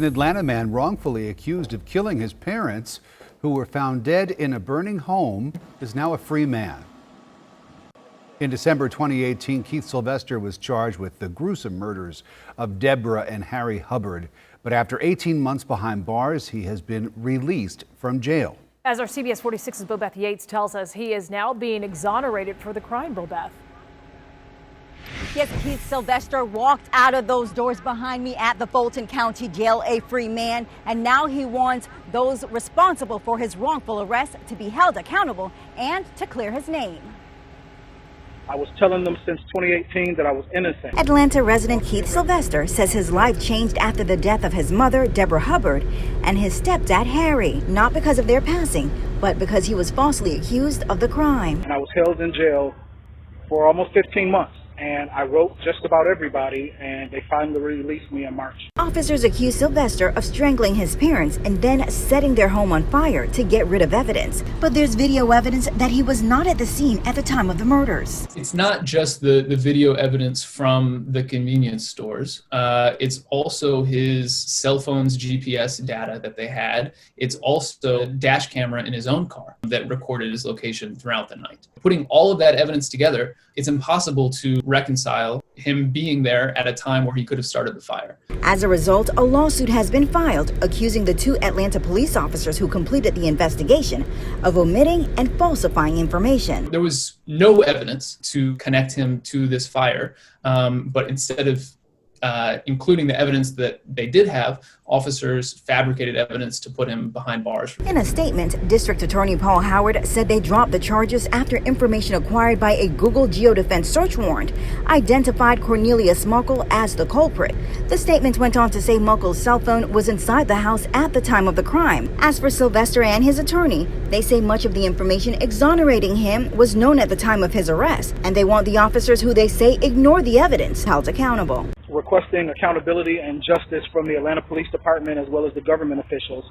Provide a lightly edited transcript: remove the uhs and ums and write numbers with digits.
An Atlanta man wrongfully accused of killing his parents, who were found dead in a burning home, is now a free man. In December 2018, Keith Sylvester was charged with the gruesome murders of Deborah and Harry Hubbard. But after 18 months behind bars, he has been released from jail. As our CBS 46's Bobeth Yates tells us, he is now being exonerated for the crime, Bobeth. Yes, Keith Sylvester walked out of those doors behind me at the Fulton County Jail a free man, and now he wants those responsible for his wrongful arrest to be held accountable and to clear his name. I was telling them since 2018 that I was innocent. Atlanta resident Keith Sylvester says his life changed after the death of his mother, Deborah Hubbard, and his stepdad, Harry, not because of their passing, but because he was falsely accused of the crime. And I was held in jail for almost 15 months. And I wrote just about everybody, and they finally released me in March. Officers accused Sylvester of strangling his parents and then setting their home on fire to get rid of evidence. But there's video evidence that he was not at the scene at the time of the murders. It's not just the video evidence from the convenience stores. It's also his cell phone's GPS data that they had. It's also a dash camera in his own car that recorded his location throughout the night. Putting all of that evidence together, it's impossible to reconcile him being there at a time where he could have started the fire. As a result, a lawsuit has been filed accusing the two Atlanta police officers who completed the investigation of omitting and falsifying information. There was no evidence to connect him to this fire, but instead of including the evidence that they did have, officers fabricated evidence to put him behind bars. In a statement, District Attorney Paul Howard said they dropped the charges after information acquired by a Google geodefense search warrant identified Cornelius Muckle as the culprit. The statement went on to say Muckle's cell phone was inside the house at the time of the crime. As for Sylvester and his attorney, they say much of the information exonerating him was known at the time of his arrest, and they want the officers who they say ignore the evidence held accountable. Requesting accountability and justice from the Atlanta Police Department as well as the government officials